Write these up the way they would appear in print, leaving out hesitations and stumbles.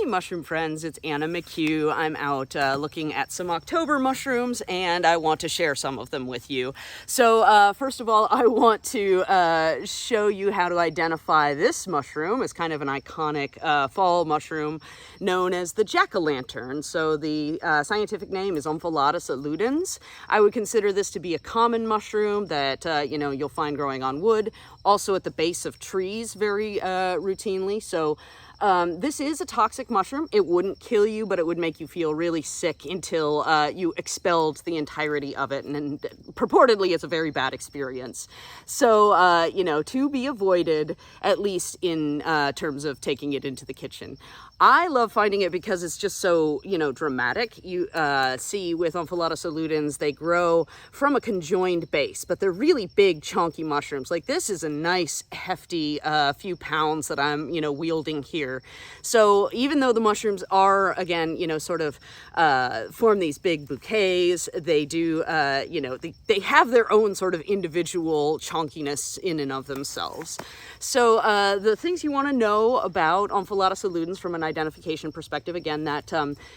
Hey mushroom friends, it's Anna McHugh. I'm out looking at some October mushrooms and I want to share some of them with you. So first of all, I want to show you how to identify this mushroom. It's kind of an iconic fall mushroom known as the Jackolantern. So the scientific name is Omphalotus illudens. I would consider this to be a common mushroom that you'll find growing on wood, also at the base of trees very routinely. So this is a toxic mushroom. It wouldn't kill you, but it would make you feel really sick until you expelled the entirety of it. And purportedly, it's a very bad experience. So, to be avoided, at least in terms of taking it into the kitchen. I love finding it because it's just so, dramatic. You see with Omphalotus illudens, they grow from a conjoined base, but they're really big, chunky mushrooms. Like this is a nice, hefty few pounds that I'm, wielding here. So even though the mushrooms are, again, form these big bouquets, they do, they have their own sort of individual chunkiness in and of themselves. So the things you want to know about Omphalotus illudens from an identification perspective, again, that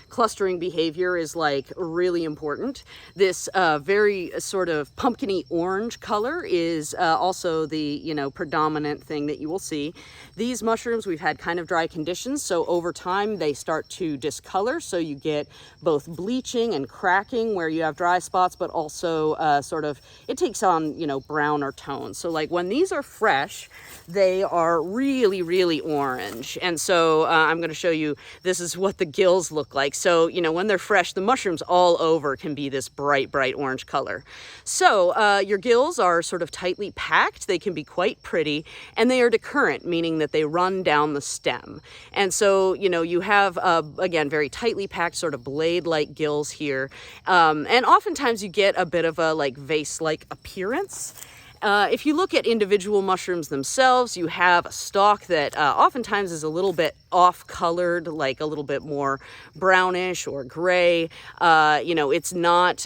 clustering behavior is like really important. This very sort of pumpkiny orange color is also the predominant thing that you will see. These mushrooms, we've had kind of dry conditions, so over time they start to discolor, so you get both bleaching and cracking where you have dry spots, but also it takes on browner tones. So like when these are fresh, they are really, really orange. And so I'm going to show you, this is what the gills look like. So, when they're fresh, the mushrooms all over can be this bright, bright orange color. So your gills are sort of tightly packed. They can be quite pretty, and they are decurrent, meaning that they run down the stem. And so, you have, again, very tightly packed sort of blade-like gills here. And oftentimes you get a bit of a vase-like appearance. If you look at individual mushrooms themselves, you have a stalk that oftentimes is a little bit off-colored, like a little bit more brownish or gray. It's not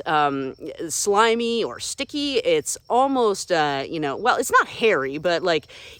slimy or sticky. It's almost, well, it's not hairy, but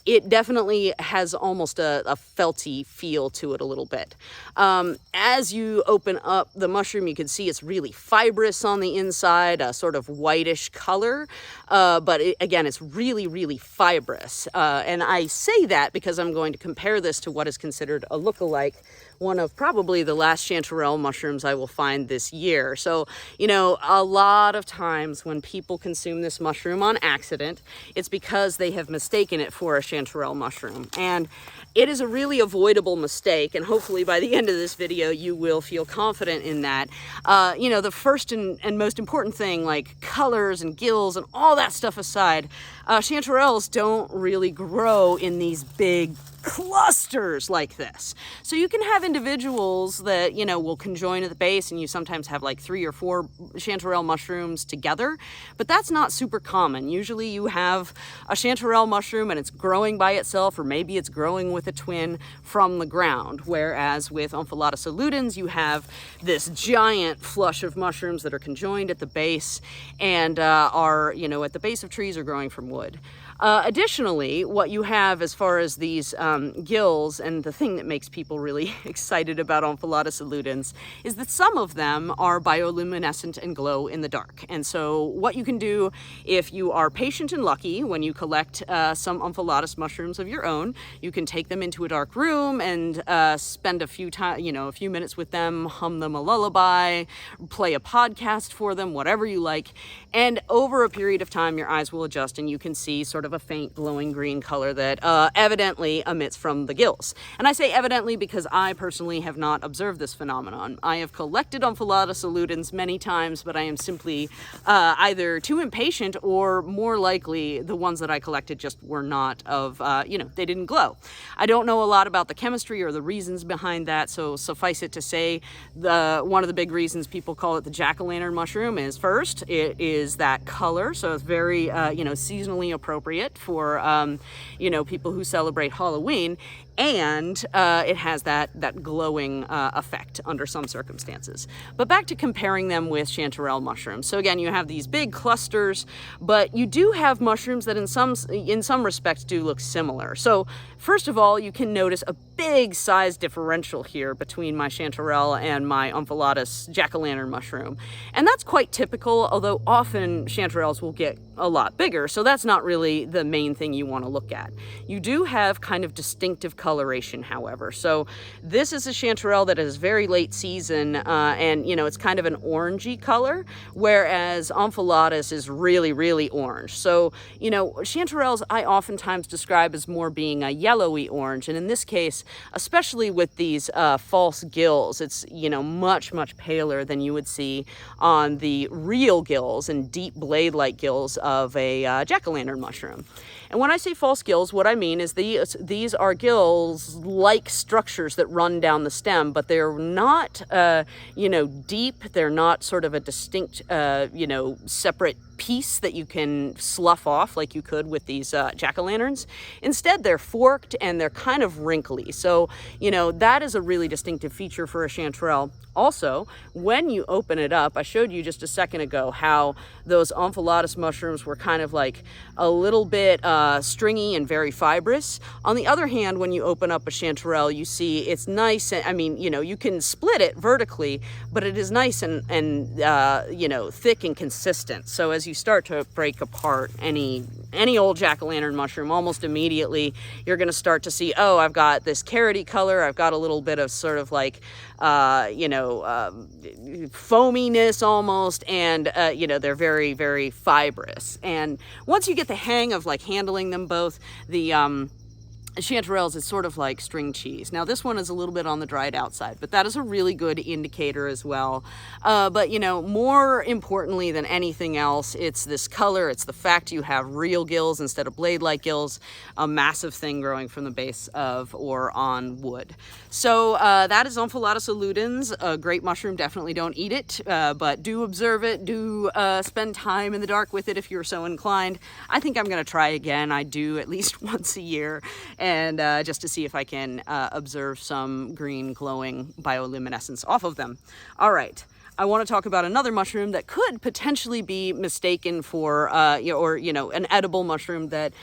it definitely has almost a felty feel to it a little bit. As you open up the mushroom, you can see it's really fibrous on the inside, a sort of whitish color, but again, it's really, really fibrous. And I say that because I'm going to compare this to what is considered a lookalike, one of probably the last Chanterelle mushrooms I will find this year. So, a lot of times when people consume this mushroom on accident, it's because they have mistaken it for a Chanterelle mushroom. And it is a really avoidable mistake, and hopefully by the end of this video, you will feel confident in that. The first and most important thing, like colors and gills and all that stuff aside, Chanterelles don't really grow in these big clusters like this. So you can have individuals that, will conjoin at the base, and you sometimes have 3 or 4 Chanterelle mushrooms together, but that's not super common. Usually you have a Chanterelle mushroom and it's growing by itself, or maybe it's growing with a twin from the ground. Whereas with Omphalotus illudens, you have this giant flush of mushrooms that are conjoined at the base and are, at the base of trees or growing from wood. Additionally, what you have as far as these gills, and the thing that makes people really excited about Omphalotus illudens, is that some of them are bioluminescent and glow in the dark. And so what you can do if you are patient and lucky when you collect some Omphalotus mushrooms of your own, you can take them into a dark room and spend a few minutes with them, hum them a lullaby, play a podcast for them, whatever you like. And over a period of time, your eyes will adjust and you can see sort of a faint glowing green color that evidently emits from the gills. And I say evidently because I personally have not observed this phenomenon. I have collected Omphalotus illudens many times, but I am simply either too impatient, or more likely the ones that I collected just were not of, they didn't glow. I don't know a lot about the chemistry or the reasons behind that, so suffice it to say, one of the big reasons people call it the Jackolantern mushroom is, first, it is that color, so it's very, seasonally appropriate for, people who celebrate Halloween. and it has that glowing effect under some circumstances. But back to comparing them with chanterelle mushrooms. So again, you have these big clusters, but you do have mushrooms that in some respects do look similar. So first of all, you can notice a big size differential here between my chanterelle and my Omphalotus jack-o'-lantern mushroom. And that's quite typical, although often chanterelles will get a lot bigger, so that's not really the main thing you want to look at. You do have kind of distinctive coloration, however. So this is a chanterelle that is very late season, and you know, it's kind of an orangey color, whereas Omphalotus is really, really orange. So, you know, chanterelles I oftentimes describe as more being a yellowy orange, and in this case, especially with these false gills, it's, you know, much, much paler than you would see on the real gills and deep blade-like gills of a jack-o'-lantern mushroom. And when I say false gills, what I mean is these are gills-like structures that run down the stem, but they're not, you know, deep. They're not sort of a distinct, you know, separate piece that you can slough off like you could with these jack-o'-lanterns. Instead, they're forked and they're kind of wrinkly. So, you know, that is a really distinctive feature for a chanterelle. Also, when you open it up, I showed you just a second ago how those Omphalotus mushrooms were kind of like a little bit stringy and very fibrous. On the other hand, when you open up a chanterelle, you see it's nice. I mean, you know, you can split it vertically, but it is nice and you know, thick and consistent. So as you start to break apart any old jack-o'-lantern mushroom, almost immediately you're going to start to see, oh, I've got this carroty color, I've got a little bit of sort of like, you know, foaminess almost, and you know, they're very, very fibrous. And once you get the hang of like handling them both, the chanterelles is sort of like string cheese. Now this one is a little bit on the dried outside, but that is a really good indicator as well. But you know, more importantly than anything else, it's this color, it's the fact you have real gills instead of blade-like gills, a massive thing growing from the base of or on wood. So that is Omphalotus illudens, a great mushroom. Definitely don't eat it, but do observe it, do spend time in the dark with it if you're so inclined. I think I'm gonna try again. I do at least once a year, and just to see if I can observe some green glowing bioluminescence off of them. All right. I want to talk about another mushroom that could potentially be mistaken for, or, you know, an edible mushroom that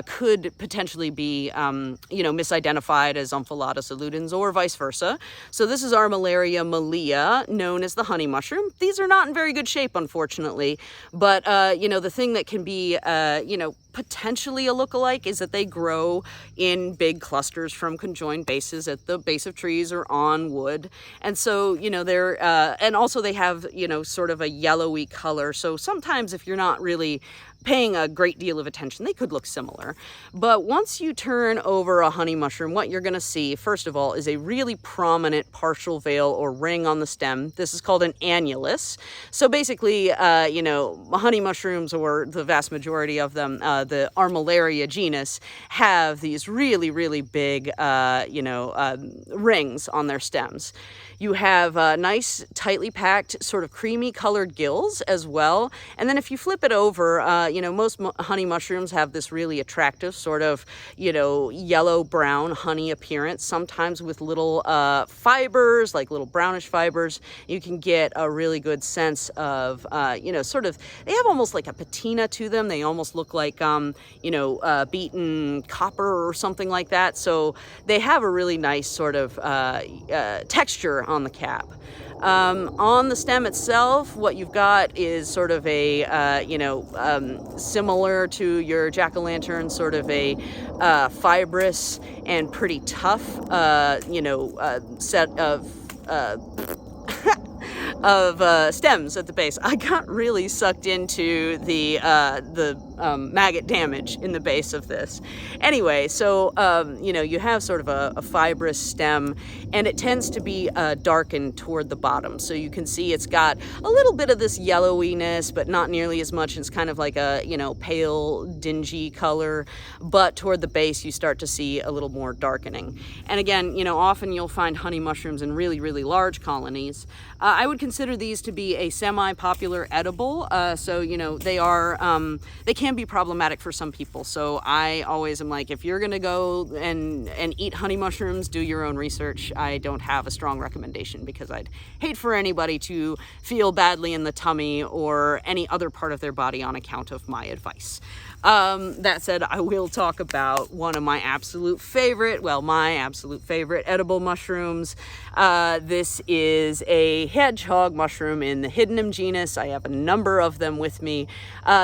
could potentially be, you know, misidentified as Omphalotus illudens or vice versa. So this is Armillaria mellea, known as the honey mushroom. These are not in very good shape, unfortunately, but, you know, the thing that can be, you know, potentially a lookalike is that they grow in big clusters from conjoined bases at the base of trees or on wood. And so, you know, they're, and also they have, you know, sort of a yellowy color. So sometimes if you're not really paying a great deal of attention, they could look similar. But once you turn over a honey mushroom, what you're going to see, first of all, is a really prominent partial veil or ring on the stem. This is called an annulus. So basically, you know, honey mushrooms, or the vast majority of them, the Armillaria genus, have these really, really big, you know, rings on their stems. You have nice, tightly packed, sort of creamy colored gills as well. And then if you flip it over, you know, most honey mushrooms have this really attractive sort of, you know, yellow-brown honey appearance, sometimes with little fibers, like little brownish fibers. You can get a really good sense of, you know, sort of, they have almost like a patina to them. They almost look like, you know, beaten copper or something like that. So they have a really nice sort of texture on the cap. On the stem itself, what you've got is sort of a, you know, similar to your jack-o'-lantern, sort of a fibrous and pretty tough, you know, set of stems at the base. I got really sucked into the maggot damage in the base of this. Anyway, so, you know, you have sort of a fibrous stem, and it tends to be darkened toward the bottom. So you can see it's got a little bit of this yellowiness, but not nearly as much. It's kind of like a, you know, pale, dingy color, but toward the base, you start to see a little more darkening. And again, you know, often you'll find honey mushrooms in really, really large colonies. I would consider these to be a semi-popular edible. So, you know, they are, they can can be problematic for some people. So I always am like, if you're gonna go and eat honey mushrooms, do your own research. I don't have a strong recommendation because I'd hate for anybody to feel badly in the tummy or any other part of their body on account of my advice. That said, I will talk about one of my absolute favorite edible mushrooms. This is a hedgehog mushroom in the Hiddenum genus. I have a number of them with me.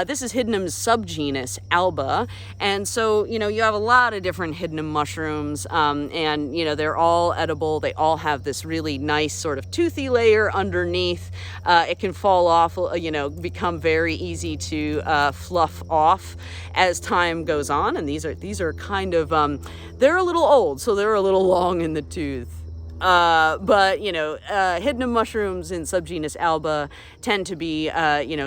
This is Hydnum's subgenus, Alba. And so, you have a lot of different Hydnum mushrooms, and, they're all edible. They all have this really nice sort of toothy layer underneath. It can fall off, become very easy to fluff off as time goes on. And these are kind of, they're a little old, so they're a little long in the tooth. But Hydnum mushrooms in subgenus Alba tend to be,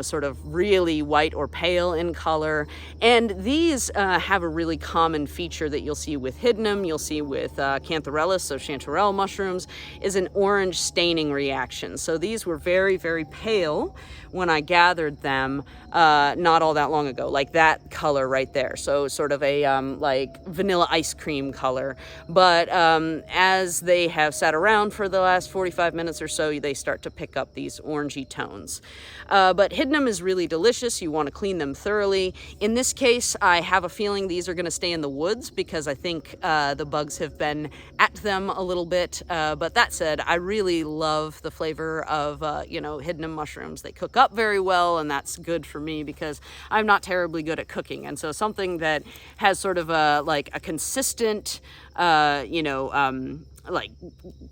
sort of really white or pale in color. And these have a really common feature that you'll see with Hydnum, you'll see with Cantharellus, so Chanterelle mushrooms, is an orange staining reaction. So these were very, very pale when I gathered them not all that long ago, like that color right there. So sort of a like vanilla ice cream color. But as they have sat around for the last 45 minutes or so, they start to pick up these orangey tones. But Hiddenum is really delicious. You want to clean them thoroughly. In this case, I have a feeling these are going to stay in the woods because I think the bugs have been at them a little bit. But that said, I really love the flavor of, Hiddenum mushrooms. They cook up very well, and that's good for me because I'm not terribly good at cooking. And so something that has sort of a consistent,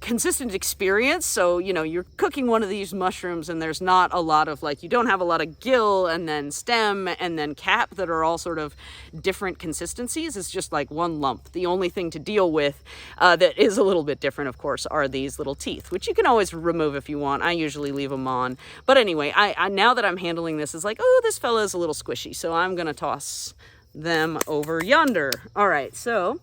consistent experience. So, you're cooking one of these mushrooms and there's not a lot of you don't have a lot of gill and then stem and then cap that are all sort of different consistencies. It's just like one lump. The only thing to deal with that is a little bit different, of course, are these little teeth, which you can always remove if you want. I usually leave them on. But anyway, I now that I'm handling this, is like, oh, this fella is a little squishy. So I'm going to toss them over yonder. All right, so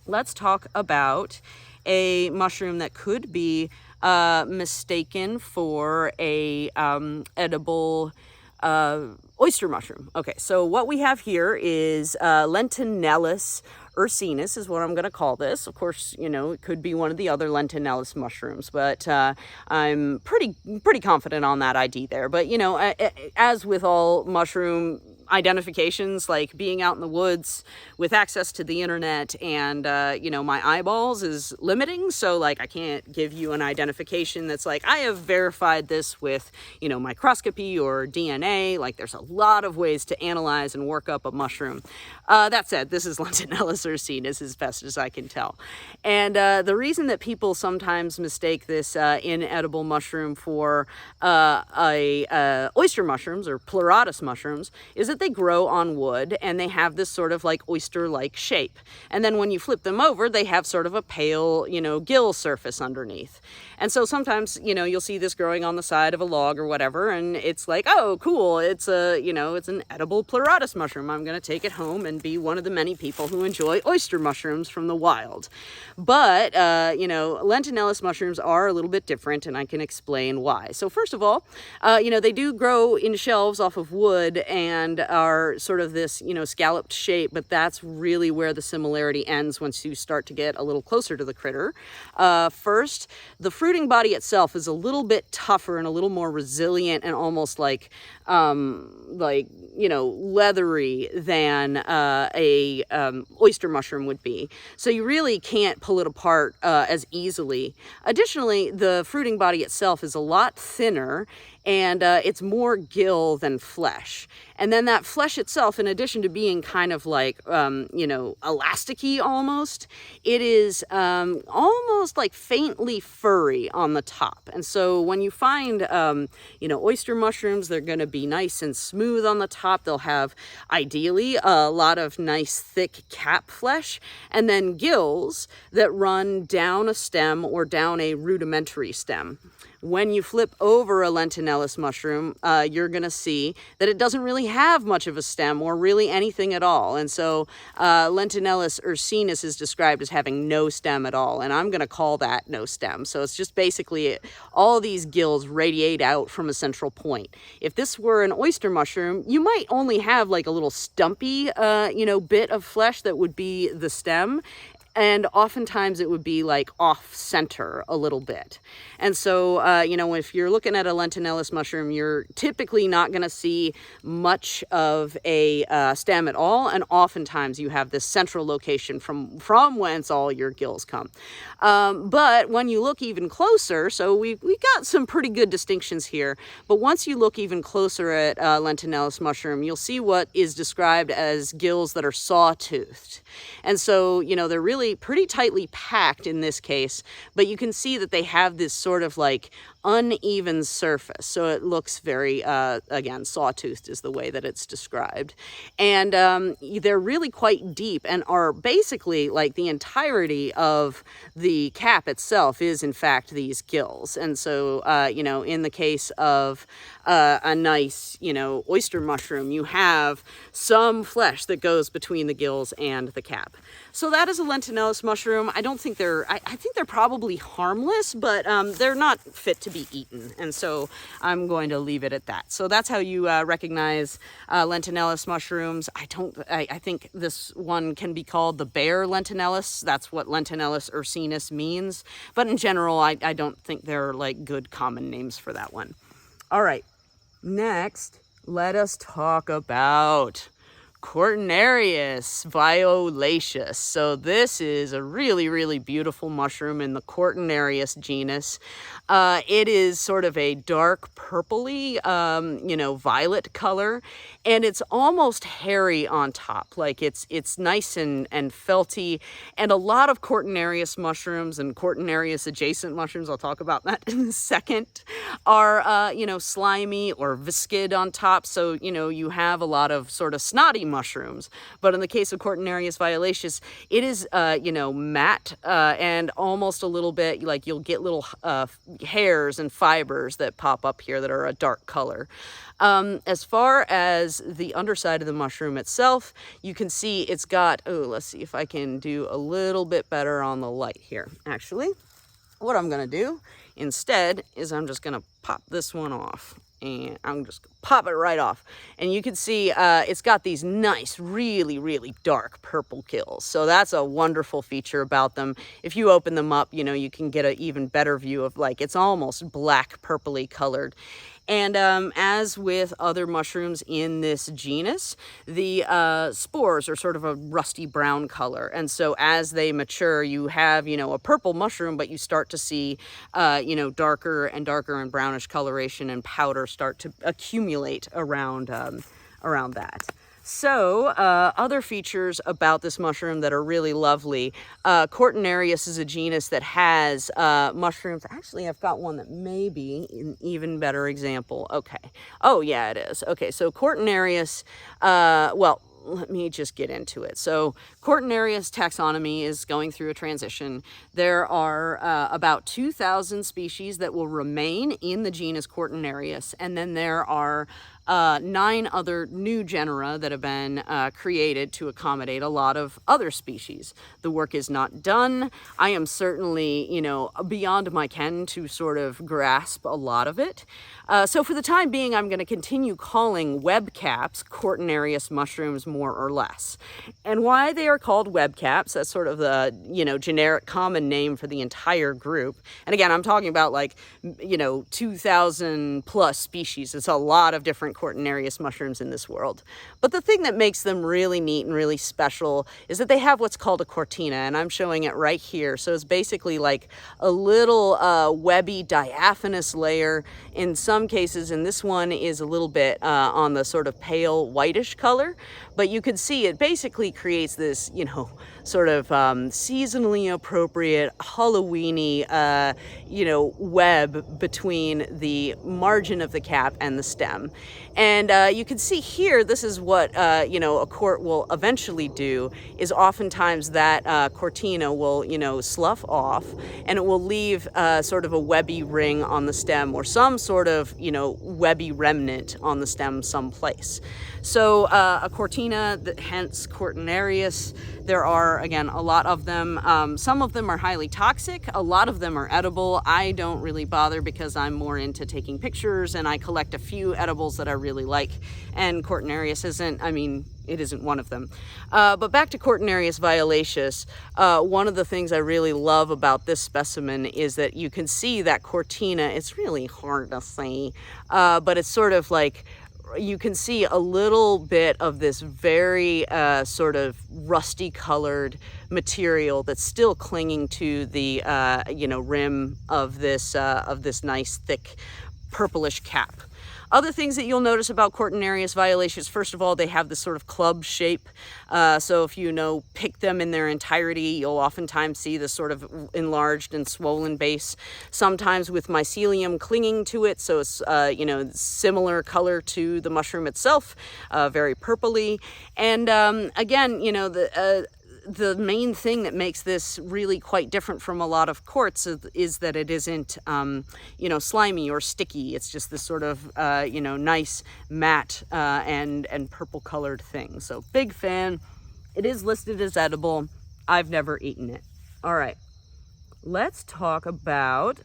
let's talk about a mushroom that could be mistaken for a edible oyster mushroom. Okay, so what we have here is Lentinellus ursinus is what I'm going to call this. Of course, it could be one of the other Lentinellus mushrooms, but I'm pretty confident on that ID there. But, as with all mushroom identifications, like being out in the woods with access to the internet and, my eyeballs is limiting. So I can't give you an identification that's like, I have verified this with, microscopy or DNA. There's a lot of ways to analyze and work up a mushroom. That said, this is Lentinellus ursinus as best as I can tell. And the reason that people sometimes mistake this inedible mushroom for oyster mushrooms or pleurotus mushrooms is that they grow on wood and they have this sort of oyster-like shape. And then when you flip them over, they have sort of a pale, gill surface underneath. And so sometimes, you'll see this growing on the side of a log or whatever, and it's like, oh, cool, it's an edible pleurotus mushroom. I'm going to take it home and be one of the many people who enjoy oyster mushrooms from the wild. But, Lentinellus mushrooms are a little bit different, and I can explain why. So first of all, they do grow in shelves off of wood and are sort of this, scalloped shape, but that's really where the similarity ends once you start to get a little closer to the critter. First, the fruiting body itself is a little bit tougher and a little more resilient and almost leathery than a oyster mushroom would be. So you really can't pull it apart as easily. Additionally, the fruiting body itself is a lot thinner and it's more gill than flesh. And then that flesh itself, in addition to being kind of elasticy almost, it is almost faintly furry on the top. And so when you find, oyster mushrooms, they're going to be nice and smooth on the top. They'll have, ideally, a lot of nice thick cap flesh, and then gills that run down a stem or down a rudimentary stem. When you flip over a Lentinellus Lentinellus mushroom, you're going to see that it doesn't really have much of a stem or really anything at all. And so Lentinellus ursinus is described as having no stem at all, and I'm going to call that no stem. So it's just basically all these gills radiate out from a central point. If this were an oyster mushroom, you might only have like a little stumpy, bit of flesh that would be the stem. And oftentimes it would be like off center a little bit. And so, if you're looking at a Lentinellus mushroom, you're typically not going to see much of a stem at all. And oftentimes you have this central location from whence all your gills come. But when you look even closer, so we got some pretty good distinctions here. But once you look even closer at Lentinellus mushroom, you'll see what is described as gills that are saw-toothed. And so, they're really pretty tightly packed in this case, but you can see that they have this sort of like uneven surface. So it looks very, again, sawtoothed is the way that it's described. And they're really quite deep and are basically like the entirety of the cap itself is in fact these gills. And so, in the case of a nice, oyster mushroom, you have some flesh that goes between the gills and the cap. So that is a Lentinellus mushroom. I don't think I think they're probably harmless, but they're not fit to be eaten. And so I'm going to leave it at that. So that's how you recognize Lentinellus mushrooms. I think this one can be called the bear Lentinellus. That's what Lentinellus ursinus means. But in general, I don't think they're like good common names for that one. All right, next, let us talk about Cortinarius Viola. So this is a really, really beautiful mushroom in the Cortinarius genus. It is sort of a dark purpley, violet color, and it's almost hairy on top. Like it's nice and felty. And a lot of Cortinarius mushrooms and Cortinarius adjacent mushrooms, I'll talk about that in a second, are, slimy or viscid on top. So, you have a lot of sort of snotty mushrooms. But in the case of Cortinarius violaceus, it is, matte and almost a little bit like you'll get little hairs and fibers that pop up here that are a dark color. As far as the underside of the mushroom itself, you can see it's got, let's see if I can do a little bit better on the light here. Actually, what I'm going to do instead is I'm just going to pop this one off. And I'm just gonna pop it right off. And you can see it's got these nice, really, really dark purple gills. So that's a wonderful feature about them. If you open them up, you can get an even better view of like, it's almost black purpley colored. And as with other mushrooms in this genus, the spores are sort of a rusty brown color. And so as they mature, you have, a purple mushroom, but you start to see, darker and darker and brownish coloration and powder start to accumulate around that. So, other features about this mushroom that are really lovely. Cortinarius is a genus that has mushrooms. Actually, I've got one that may be an even better example. Okay. Oh, yeah, it is. Okay, so Cortinarius, let me just get into it. So Cortinarius taxonomy is going through a transition. There are about 2,000 species that will remain in the genus Cortinarius, and then there are 9 other new genera that have been created to accommodate a lot of other species. The work is not done. I am certainly, beyond my ken to sort of grasp a lot of it. So for the time being, I'm going to continue calling web caps Cortinarius mushrooms more or less. And why they are called web caps, that's sort of the, generic common name for the entire group. And again, I'm talking about 2,000 plus species. It's a lot of different Cortinarius mushrooms in this world. But the thing that makes them really neat and really special is that they have what's called a cortina, and I'm showing it right here. So it's basically like a little webby diaphanous layer in some cases, and this one is a little bit on the sort of pale whitish color, but you can see it basically creates this, sort of seasonally appropriate, Halloweeny, web between the margin of the cap and the stem. And you can see here, this is what, a court will eventually do, is oftentimes that cortina will, slough off, and it will leave sort of a webby ring on the stem, or some sort of, webby remnant on the stem someplace. So a cortina, hence Cortinarius, there are, again, a lot of them. Some of them are highly toxic. A lot of them are edible. I don't really bother because I'm more into taking pictures, and I collect a few edibles that I really like. And Cortinarius it isn't one of them. But back to Cortinarius violaceus, one of the things I really love about this specimen is that you can see that cortina. It's really hard to see, but it's sort of like, you can see a little bit of this very sort of rusty colored material that's still clinging to the rim of this nice thick purplish cap. Other things that you'll notice about Cortinarius violaceus, first of all, they have this sort of club shape. So if you pick them in their entirety, you'll oftentimes see this sort of enlarged and swollen base, sometimes with mycelium clinging to it. So it's, similar color to the mushroom itself, very purpley. And again, the main thing that makes this really quite different from a lot of quartz is that it isn't, slimy or sticky. It's just this sort of, nice matte and purple colored thing. So big fan. It is listed as edible. I've never eaten it. All right, let's talk about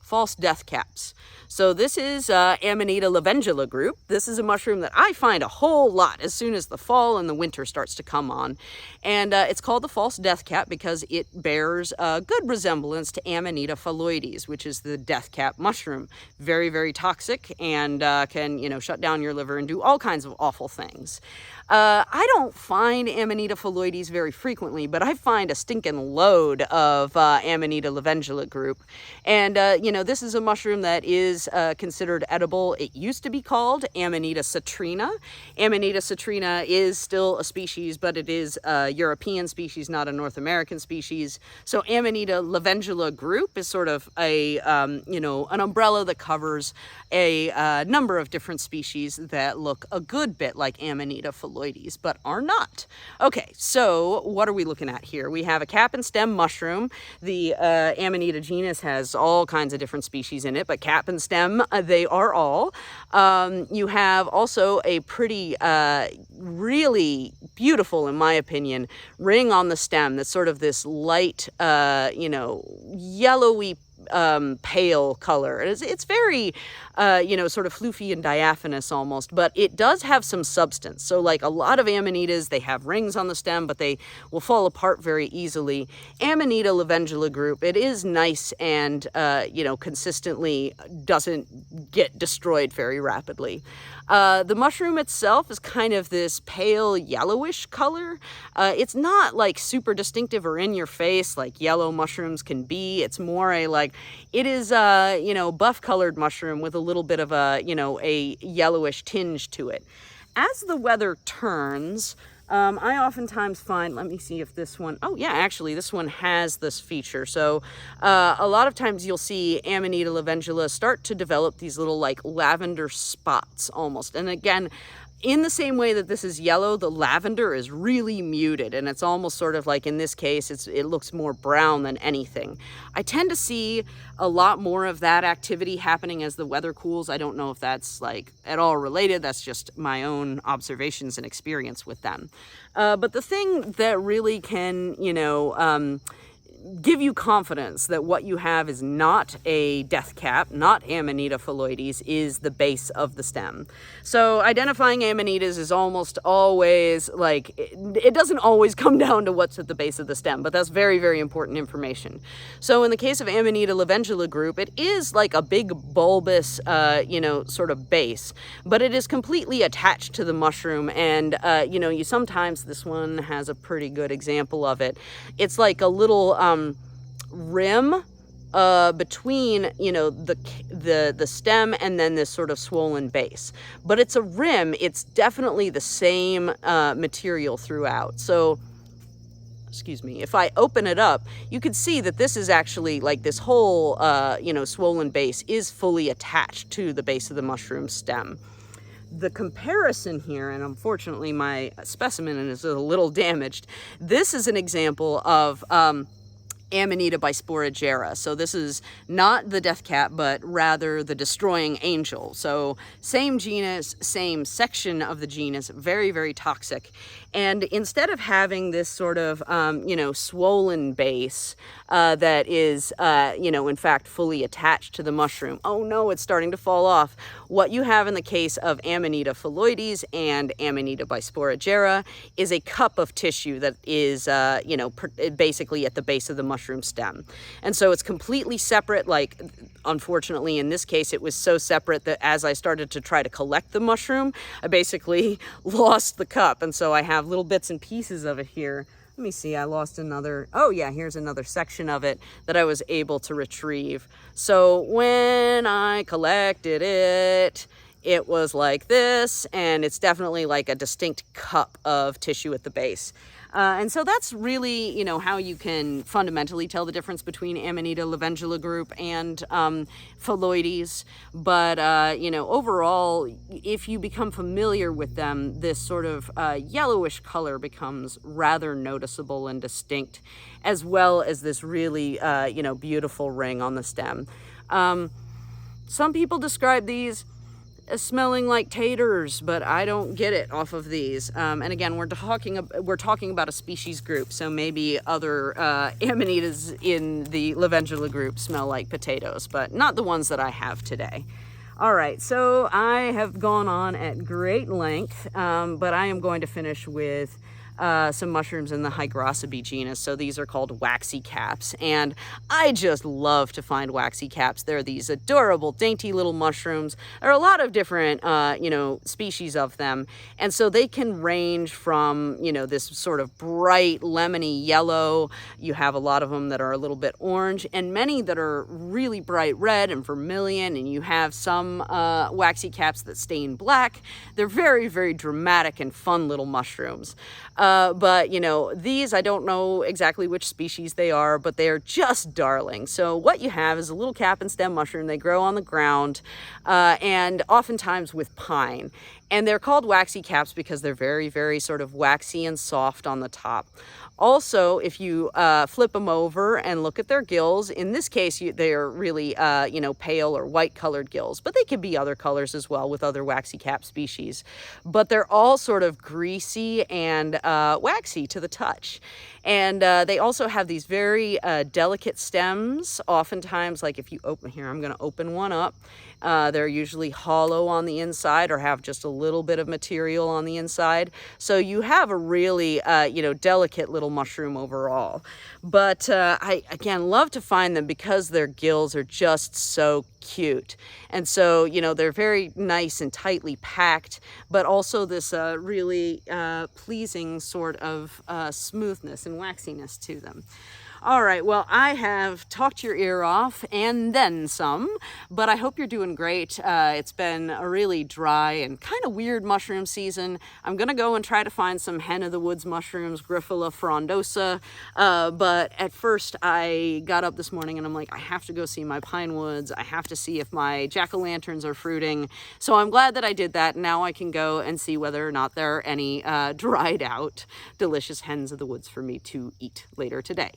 false death caps. So this is Amanita lavengela group. This is a mushroom that I find a whole lot as soon as the fall and the winter starts to come on. And it's called the false death cap because it bears a good resemblance to Amanita phalloides, which is the death cap mushroom. Very, very toxic and can, shut down your liver and do all kinds of awful things. I don't find Amanita phalloides very frequently, but I find a stinking load of Amanita lavengela group. And, this is a mushroom that is considered edible. It used to be called Amanita citrina. Amanita citrina is still a species, but it is a European species, not a North American species. So Amanita lavengela group is sort of a, an umbrella that covers a number of different species that look a good bit like Amanita phalloides, but are not. Okay, so what are we looking at here? We have a cap and stem mushroom. The Amanita genus has all kinds of different species in it, but cap and stem, they are all. You have also a pretty, really beautiful, in my opinion, ring on the stem that's sort of this light, yellowy pale color. It's very, sort of floofy and diaphanous almost, but it does have some substance. So like a lot of Amanitas, they have rings on the stem, but they will fall apart very easily. Amanita lavengela group, it is nice and, consistently doesn't get destroyed very rapidly. The mushroom itself is kind of this pale yellowish color. It's not like super distinctive or in your face like yellow mushrooms can be. It's more it is buff colored mushroom with a little bit of a yellowish tinge to it. As the weather turns, I oftentimes find, let me see if this one, oh yeah, actually this one has this feature. So a lot of times you'll see Amanita lavengela start to develop these little lavender spots almost. And again, in the same way that this is yellow, the lavender is really muted, and it's almost sort of like, in this case, it looks more brown than anything. I tend to see a lot more of that activity happening as the weather cools. I don't know if that's at all related. That's just my own observations and experience with them. But the thing that really can, give you confidence that what you have is not a death cap, not Amanita phalloides, is the base of the stem. So identifying Amanitas is almost always it doesn't always come down to what's at the base of the stem, but that's very, very important information. So in the case of Amanita lavengela group, it is like a big bulbous, sort of base, but it is completely attached to the mushroom. And, you sometimes, this one has a pretty good example of it. It's like a little, rim between the stem and then this sort of swollen base, but it's a rim. It's definitely the same material throughout. So excuse me, if I open it up, you can see that this is actually like this whole, you know, swollen base is fully attached to the base of the mushroom stem. The comparison here, and unfortunately my specimen is a little damaged, this is an example of Amanita bisporigera. So this is not the death cat, but rather the destroying angel. So same genus, same section of the genus, very, very toxic. And instead of having this sort of, you know, swollen base that is, you know, in fact, fully attached to the mushroom. Oh no, it's starting to fall off. What you have in the case of Amanita phalloides and Amanita bisporigera is a cup of tissue that is, you know, basically at the base of the mushroom stem. And so it's completely separate. Like, unfortunately, in this case, it was so separate that as I started to try to collect the mushroom, I basically lost the cup. And so I have little bits and pieces of it here. Let me see, I lost another, oh yeah, here's another section of it that I was able to retrieve. So when I collected it, it was like this, and it's definitely like a distinct cup of tissue at the base. And so that's really, you know, how you can fundamentally tell the difference between Amanita lavengela group and phalloides. But, you know, overall, if you become familiar with them, this sort of yellowish color becomes rather noticeable and distinct, as well as this really, you know, beautiful ring on the stem. Some people describe these as smelling like taters, but I don't get it off of these. And again, we're talking about a species group, so maybe other amanitas in the lavengula group smell like potatoes, but not the ones that I have today. All right, so I have gone on at great length, but I am going to finish with some mushrooms in the Hygrocybe genus. So these are called waxy caps, and I just love to find waxy caps. They're these adorable, dainty little mushrooms. There are a lot of different, you know, species of them, and so they can range from, you know, this sort of bright lemony yellow. You have a lot of them that are a little bit orange, and many that are really bright red and vermilion, and you have some waxy caps that stain black. They're very, very dramatic and fun little mushrooms. But, you know, these, I don't know exactly which species they are, but they're just darling. So what you have is a little cap and stem mushroom. They grow on the ground, and oftentimes with pine. And they're called waxy caps because they're very, very sort of waxy and soft on the top. Also, if you flip them over and look at their gills, in this case, they're really, you know, pale or white colored gills, but they could be other colors as well with other waxy cap species. But they're all sort of greasy and waxy to the touch. And they also have these very delicate stems. Oftentimes, like if you open here, I'm going to open one up. They're usually hollow on the inside or have just a little bit of material on the inside. So you have a really, you know, delicate little mushroom overall. But I, again, love to find them because their gills are just so cute. And so, you know, they're very nice and tightly packed, but also this really pleasing sort of smoothness and waxiness to them. All right, well, I have talked your ear off and then some, but I hope you're doing great. It's been a really dry and kind of weird mushroom season. I'm going to go and try to find some hen of the woods mushrooms, Grifola frondosa, but at first I got up this morning and I'm like, I have to go see my pine woods. I have to see if my Jackolanterns are fruiting. So I'm glad that I did that. Now I can go and see whether or not there are any dried out delicious hens of the woods for me to eat later today.